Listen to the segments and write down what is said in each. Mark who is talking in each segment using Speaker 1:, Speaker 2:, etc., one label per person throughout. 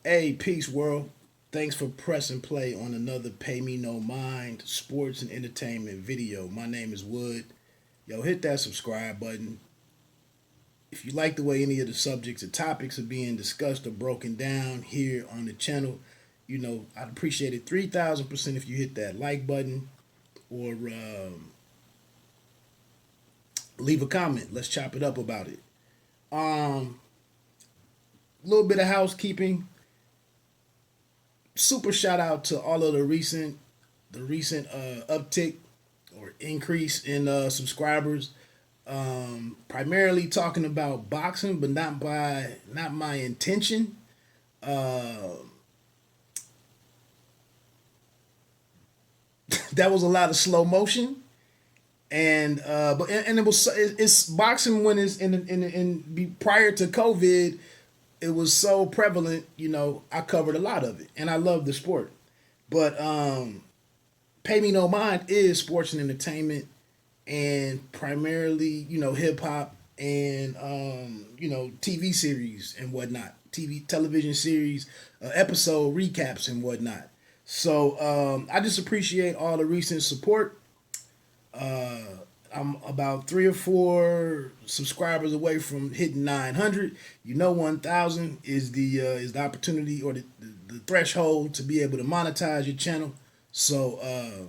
Speaker 1: Hey, peace, world. Thanks for pressing play on another Pay Me No Mind sports and entertainment video. My name is Wood. Yo, hit that subscribe button. If you like the way any of the subjects or topics are being discussed or broken down here on the channel, I'd appreciate it 3,000% if you hit that like button or leave a comment. Let's chop it up about it. A little bit of housekeeping. Super shout out to all of the recent uptick or increase in subscribers. Primarily talking about boxing, but not my intention. Uh, that was a lot of slow motion, and it was it's boxing when it's prior to COVID. It was so prevalent. I covered a lot of it, and I love the sport. But Pay Me No Mind is sports and entertainment, and primarily hip hop and TV series and whatnot, television series, episode recaps and whatnot. So I just appreciate all the recent support. Uh, I'm about 3 or 4 subscribers away from hitting 900. 1,000 is the opportunity or the threshold to be able to monetize your channel. So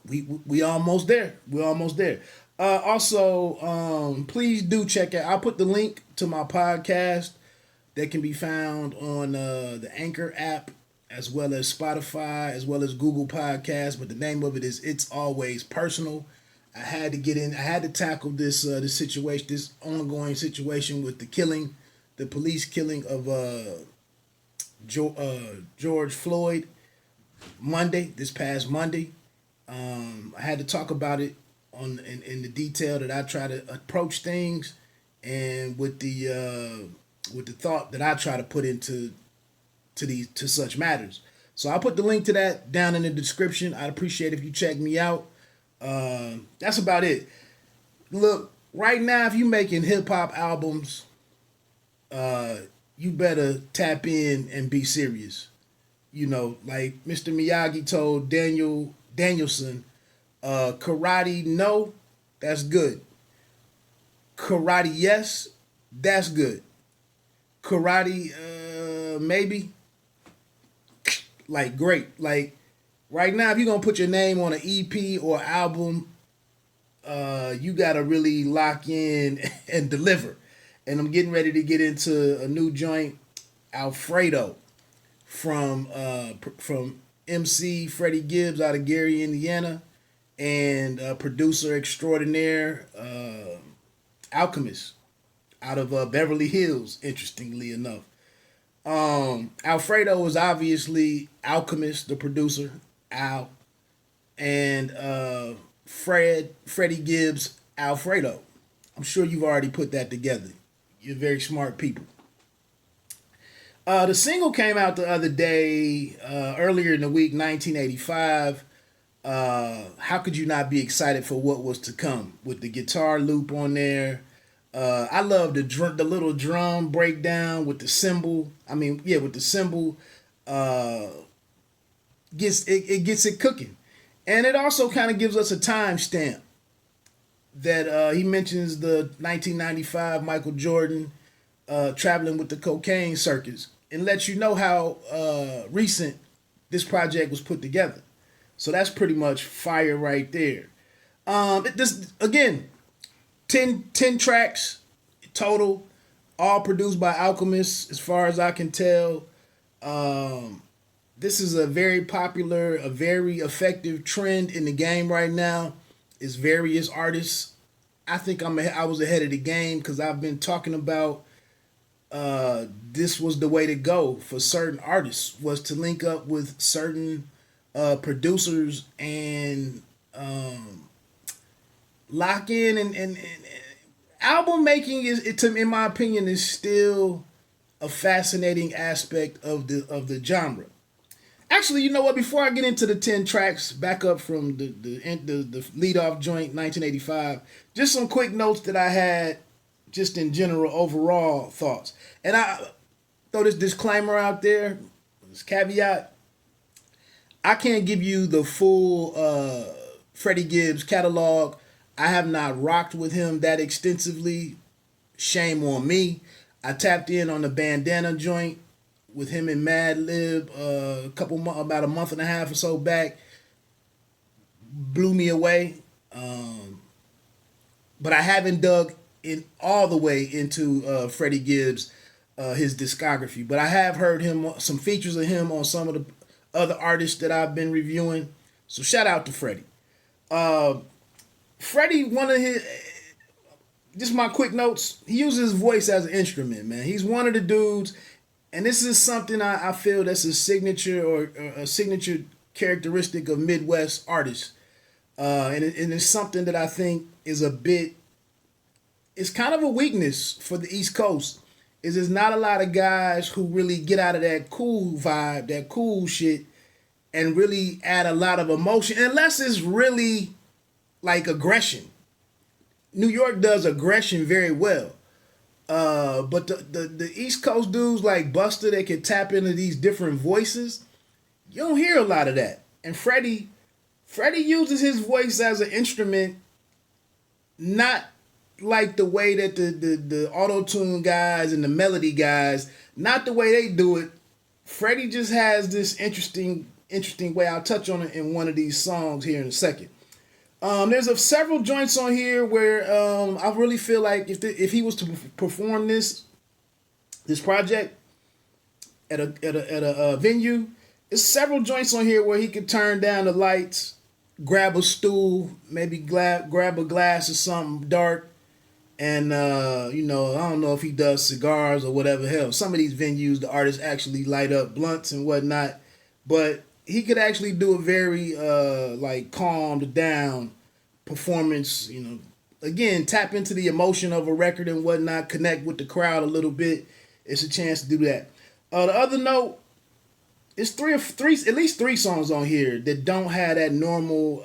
Speaker 1: we almost there. We're almost there. Also, please do check out. I'll put the link to my podcast that can be found on the Anchor app, as well as Spotify, as well as Google Podcasts. But the name of it is "It's Always Personal." I had to get in. I had to tackle this situation, this ongoing situation with the police killing of George Floyd this past Monday. I had to talk about it in the detail that I try to approach things, and with the thought that I try to put to such matters. So I'll put the link to that down in the description. I'd appreciate if you check me out. That's about it. Look, right now, if you're making hip hop albums, you better tap in and be serious. Like Mr. Miyagi told Danielson, karate no, that's good. Karate yes, that's good. Karate maybe, like great. Like right now, if you're gonna put your name on an EP or album, you gotta really lock in and deliver. And I'm getting ready to get into a new joint, Alfredo, from MC Freddie Gibbs out of Gary, Indiana, and producer extraordinaire Alchemist out of Beverly Hills. Interestingly enough, Alfredo is obviously Alchemist, the producer, Al, and Freddie Gibbs Alfredo. I'm sure you've already put that together. You're very smart people. The single came out the other day, earlier in the week, 1985. How could you not be excited for what was to come with the guitar loop on there? I love the little drum breakdown with the cymbal. I mean, yeah, with the cymbal, uh, gets it cooking, and it also kind of gives us a timestamp that he mentions the 1995 Michael Jordan traveling with the cocaine circus, and lets you know how recent this project was put together. So that's pretty much fire right there. This again, 10 tracks total, all produced by Alchemist, as far as I can tell. Um, this is a very popular, a very effective trend in the game right now. Is various artists. I think I was ahead of the game because I've been talking about this was the way to go for certain artists, was to link up with certain producers and lock in, and album making in my opinion, is still a fascinating aspect of the genre. Actually, you know what? Before I get into the 10 tracks, back up from the lead off joint, 1985. Just some quick notes that I had, just in general overall thoughts. And throw this disclaimer out there, this caveat. I can't give you the full Freddie Gibbs catalog. I have not rocked with him that extensively. Shame on me. I tapped in on the bandana joint with him and Mad Lib about a month and a half or so back. Blew me away. But I haven't dug in all the way into Freddie Gibbs, his discography. But I have heard him, some features of him on some of the other artists that I've been reviewing. So shout out to Freddie. Freddie, one of his, just my quick notes, he uses his voice as an instrument, man. He's one of the dudes, and this is something I feel that's a signature or a signature characteristic of Midwest artists. And it's something that I think is it's kind of a weakness for the East Coast, is there's not a lot of guys who really get out of that cool vibe, that cool shit, and really add a lot of emotion, unless it's really like aggression. New York does aggression very well. But the East Coast dudes like Buster that can tap into these different voices, you don't hear a lot of that. And Freddie uses his voice as an instrument, not like the way that the auto-tune guys and the melody guys, not the way they do it. Freddie just has this interesting way. I'll touch on it in one of these songs here in a second. There's several joints on here where I really feel like if he was to perform this project at a venue, there's several joints on here where he could turn down the lights, grab a stool, maybe grab a glass or something dark, and I don't know if he does cigars or whatever. Hell, some of these venues the artists actually light up blunts and whatnot, but he could actually do a very like calmed down performance. Again, tap into the emotion of a record and whatnot, connect with the crowd a little bit. It's a chance to do that. The other note, it's at least three songs on here that don't have that normal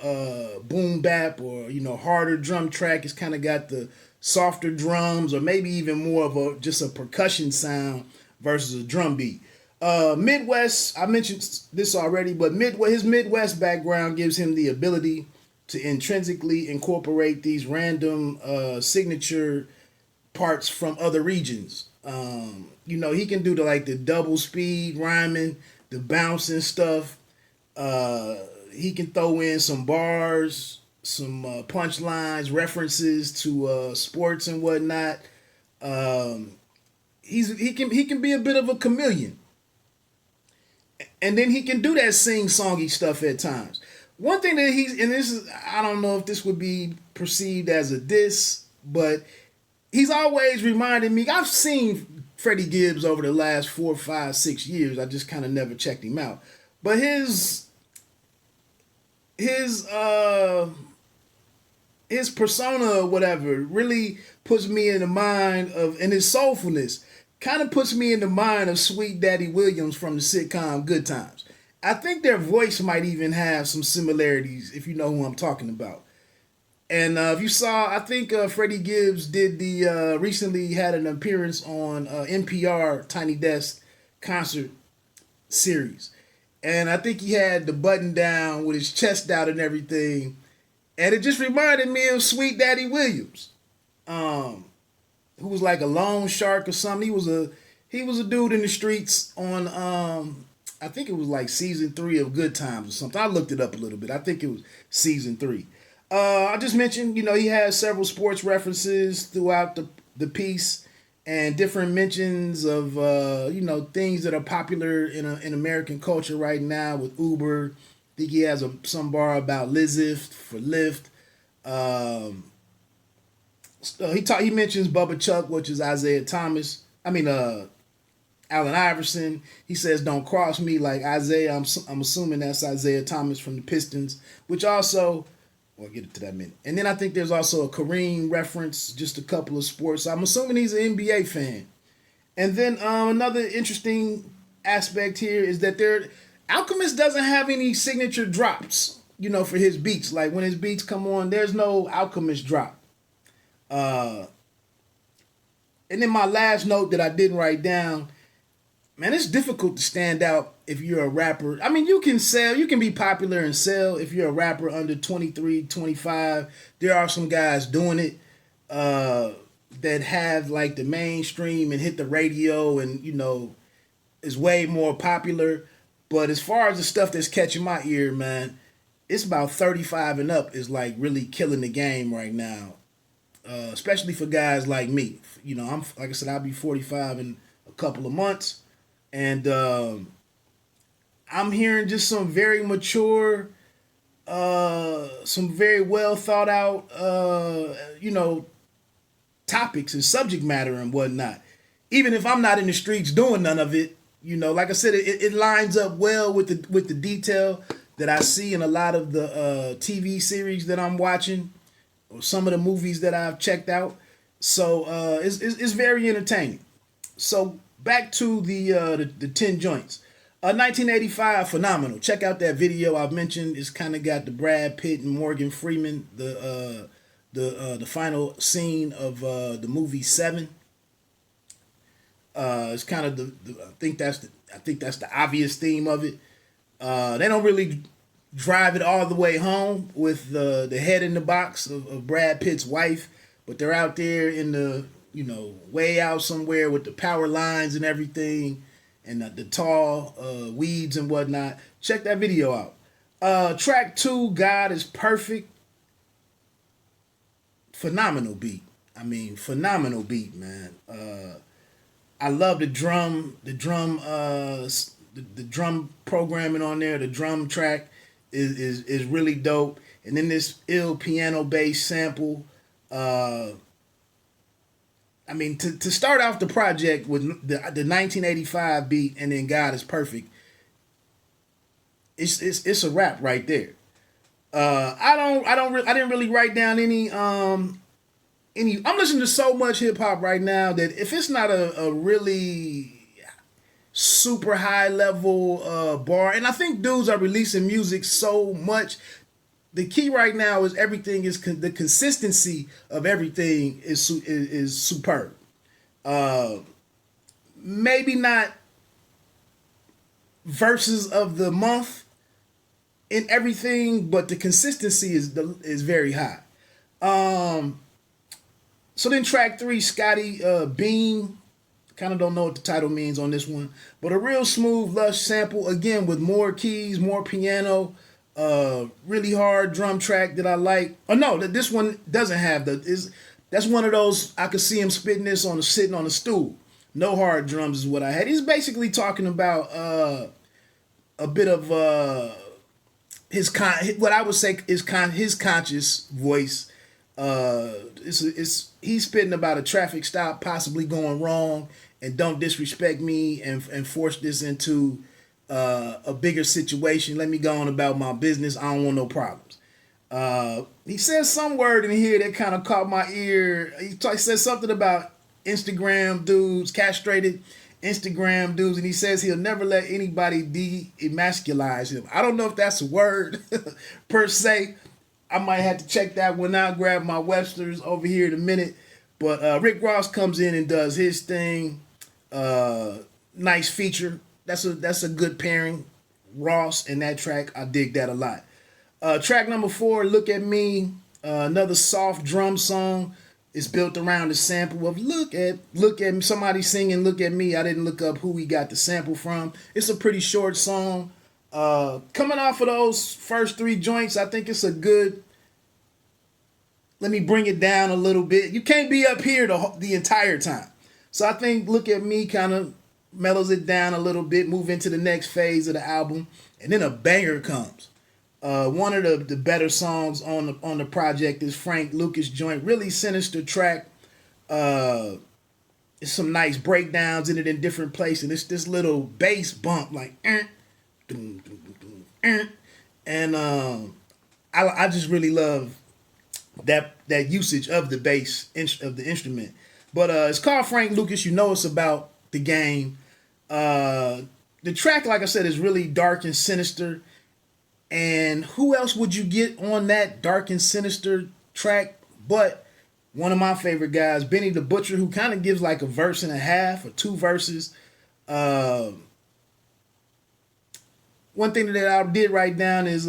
Speaker 1: boom bap or harder drum track. It's kind of got the softer drums, or maybe even more of just a percussion sound versus a drum beat. Midwest, I mentioned this already, but his Midwest background gives him the ability to intrinsically incorporate these random signature parts from other regions. He can do the double speed rhyming, the bouncing stuff. He can throw in some bars, some punchlines, references to sports and whatnot. He can be a bit of a chameleon. And then he can do that sing-songy stuff at times. One thing that I don't know if this would be perceived as a diss, but he's always reminded me, I've seen Freddie Gibbs over the last 4, 5, 6 years. I just kind of never checked him out. But his persona or whatever really puts me in the mind of, and his soulfulness kind of puts me in the mind of Sweet Daddy Williams from the sitcom Good Times. I think their voice might even have some similarities, if you know who I'm talking about. And if you saw, I think Freddie Gibbs did recently had an appearance on NPR Tiny Desk concert series. And I think he had the button down with his chest out and everything. And it just reminded me of Sweet Daddy Williams, who was like a loan shark or something. He was a dude in the streets on I think it was like season 3 of Good Times or something. I looked it up a little bit. I think it was season 3. I just mentioned, he has several sports references throughout the piece and different mentions of things that are popular in American culture right now with Uber. I think he has some bar about Lizift for Lyft. He mentions Bubba Chuck, which is Isaiah Thomas. Allen Iverson. He says, "Don't cross me like Isaiah." I'm assuming that's Isaiah Thomas from the Pistons, which also, I'll get to that in a minute. And then I think there's also a Kareem reference, just a couple of sports. I'm assuming he's an NBA fan. And then another interesting aspect here is that Alchemist doesn't have any signature drops, for his beats. Like when his beats come on, there's no Alchemist drop. And then my last note that I didn't write down, Man, it's difficult to stand out if you're a rapper. I mean, you can be popular and sell if you're a rapper under 23, 25. There are some guys doing it uh, that have like the mainstream and hit the radio and, is way more popular. But as far as the stuff that's catching my ear, man, it's about 35 and up is like really killing the game right now, especially for guys like me. I'm like I said, I'll be 45 in a couple of months, and I'm hearing just some very mature, some very well thought out, topics and subject matter and whatnot. Even if I'm not in the streets doing none of it, like I said, it lines up well with the detail that I see in a lot of the TV series that I'm watching, or some of the movies that I've checked out. So it's very entertaining. So back to the 10 joints. 1985, phenomenal. Check out that video I've mentioned. It's kind of got the Brad Pitt and Morgan Freeman, the final scene of the movie Seven. It's kind of I think that's the obvious theme of it. They don't really drive it all the way home with the head in the box of Brad Pitt's wife, but they're out there in the way out somewhere with the power lines and everything, and the tall weeds and whatnot. Check that video out. Track 2, God is Perfect. Phenomenal beat. I mean, phenomenal beat, man. I love the drum programming on there. The drum track is really dope. And then this ill piano bass sample. I mean, to start off the project with the 1985 beat and then God is Perfect, it's a wrap right there. I didn't really write down any. I'm listening to so much hip hop right now that if it's not a really super high level bar, and I think dudes are releasing music so much. The key right now is everything is the consistency of everything is superb. Maybe not verses of the month in everything, but the consistency is very high. So then track 3, Scotty Beam. Kind of don't know what the title means on this one, but a real smooth, lush sample again with more keys, more piano, really hard drum track that I like. Oh no, this one doesn't have that's one of those I could see him spitting this sitting on a stool. No hard drums is what I had. He's basically talking about a bit of what I would say is his conscious voice. He's spitting about a traffic stop possibly going wrong, and don't disrespect me and force this into a bigger situation. Let me go on about my business. I don't want no problems. He says some word in here that kind of caught my ear. He says something about Instagram dudes, castrated Instagram dudes, and he says he'll never let anybody de-emasculize him. I don't know if that's a word per se. I might have to check that one out, grab my Webster's over here in a minute. But Rick Ross comes in and does his thing. Nice feature. That's a good pairing. Ross and that track, I dig that a lot. Track number 4, Look at Me. Another soft drum song. It's built around the sample of look at me. Somebody singing Look at Me. I didn't look up who he got the sample from. It's a pretty short song. Coming off of those first 3 joints, I think it's a good. Let me bring it down a little bit. You can't be up here the entire time. So I think Look at Me kind of mellows it down a little bit, move into the next phase of the album, and then a banger comes. One of the better songs on the project is Frank Lucas joint. Really sinister track. It's some nice breakdowns in it in different places. And it's this little bass bump like and I just really love that usage of the bass of the instrument. But it's called Frank Lucas. You know it's about the game. The track, like I said, is really dark and sinister. And who else would you get on that dark and sinister track but one of my favorite guys, Benny the Butcher, who kind of gives like a verse and a half or 2 verses. Uh, One thing that I did write down is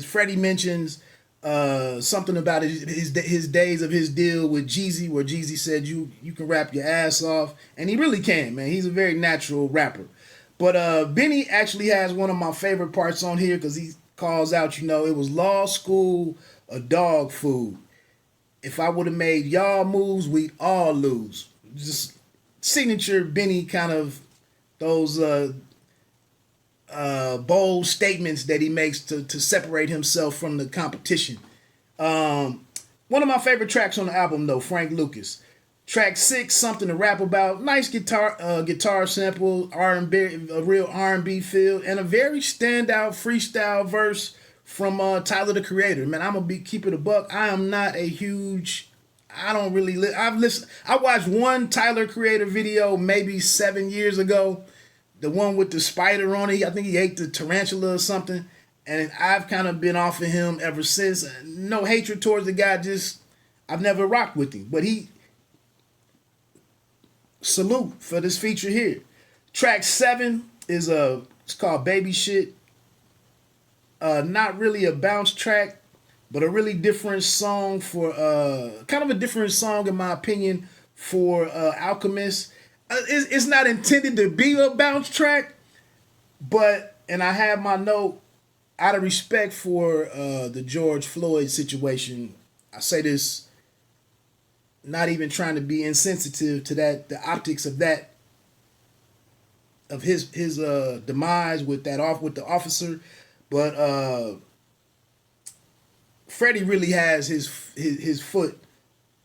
Speaker 1: Freddie mentions something about his days of his deal with Jeezy, where Jeezy said you can rap your ass off, and he really can, man. He's a very natural rapper. But Benny actually has one of my favorite parts on here because he calls out, it was law school, a dog food. If I would have made y'all moves, we'd all lose. Just signature Benny kind of those bold statements that he makes to separate himself from the competition. One of my favorite tracks on the album, though, Frank Lucas. Track 6, Something to Rap About. Nice guitar sample, R&B, a real R&B feel, and a very standout freestyle verse from Tyler the Creator. Man, I'm gonna keep it a buck. I am not a huge. I don't really. I've listened. I watched one Tyler Creator video maybe 7 years ago, the one with the spider on it. I think he ate the tarantula or something, and I've kind of been off of him ever since. No hatred towards the guy, just I've never rocked with him, but he. Salute for this feature here. Track 7 is it's called Baby Shit. Not really a bounce track, but a really different song for kind of a different song in my opinion for Alchemist. It's not intended to be a bounce track, but and I have my note out of respect for the George Floyd situation. I say this not even trying to be insensitive to that, the optics of that, of his demise with the officer, but Freddie really has his foot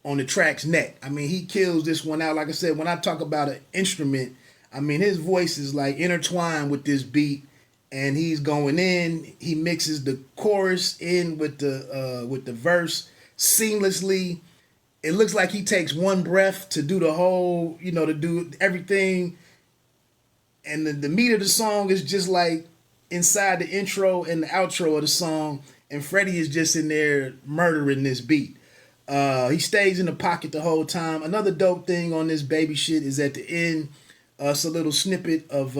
Speaker 1: on the track's neck. I mean, he kills this one out. Like I said, when I talk about an instrument, I mean his voice is like intertwined with this beat, and he's going in. He mixes the chorus in with the verse seamlessly. It looks like he takes one breath to do the whole, to do everything. And the meat of the song is just like inside the intro and the outro of the song. And Freddie is just in there murdering this beat. He stays in the pocket the whole time. Another dope thing on this Baby Shit is at the end, it's a little snippet of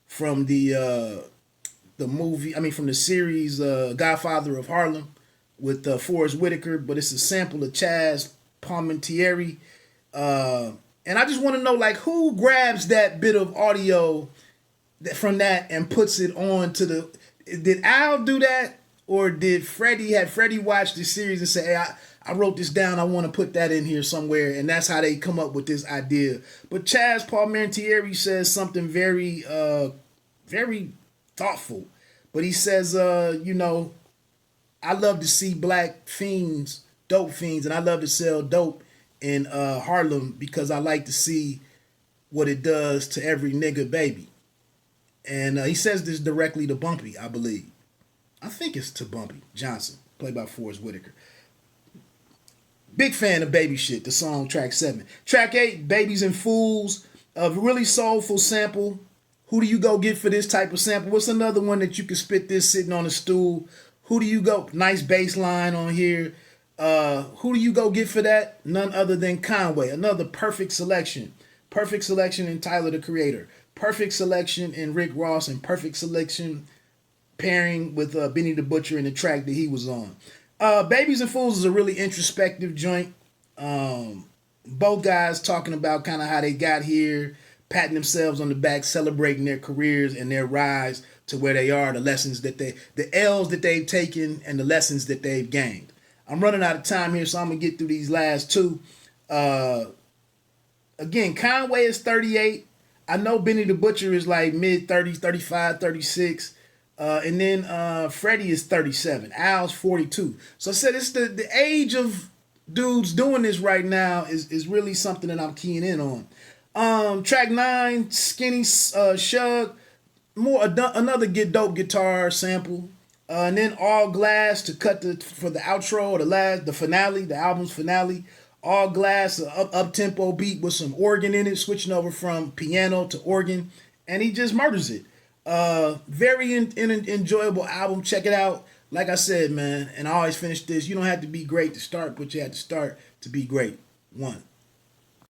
Speaker 1: from the movie, from the series Godfather of Harlem, with Forrest Whitaker, but it's a sample of Chaz Palminteri. And I just want to know, like, who grabs that bit of audio from that and puts it on to the... Did Al do that? Or did Freddie watch the series and say, hey, I wrote this down, I want to put that in here somewhere, and that's how they come up with this idea. But Chaz Palminteri says something very, very thoughtful. But he says, I love to see black fiends, dope fiends, and I love to sell dope in Harlem because I like to see what it does to every nigga baby. And he says this directly to Bumpy, I believe. I think it's to Bumpy Johnson, played by Forrest Whitaker. Big fan of Baby Shit, the song track 7. Track 8, Babies and Fools, a really soulful sample. Who do you go get for this type of sample? What's another one that you could spit this sitting on a stool? Who do you go? Nice bass line on here. Who do you go get for that? None other than Conway. Another perfect selection. Perfect selection in Tyler the Creator. Perfect selection in Rick Ross, and perfect selection pairing with Benny the Butcher in the track that he was on. Babies and Fools is a really introspective joint. Both guys talking about kind of how they got here, patting themselves on the back, celebrating their careers and their rise to where they are, the lessons that the L's that they've taken and the lessons that they've gained. I'm running out of time here, so I'm going to get through these last two. Again, Conway is 38. I know Benny the Butcher is like mid-30s, 35, 36. And then Freddie is 37. Al's 42. So I said it's the age of dudes doing this right now is really something that I'm keying in on. Track 9, Skinny Shug. Another dope guitar sample. And then All Glass to cut for the outro or the finale, the album's finale. All Glass, up-tempo beat with some organ in it, switching over from piano to organ. And he just murders it. Very enjoyable album. Check it out. Like I said, man, and I always finish this. You don't have to be great to start, but you have to start to be great. 1.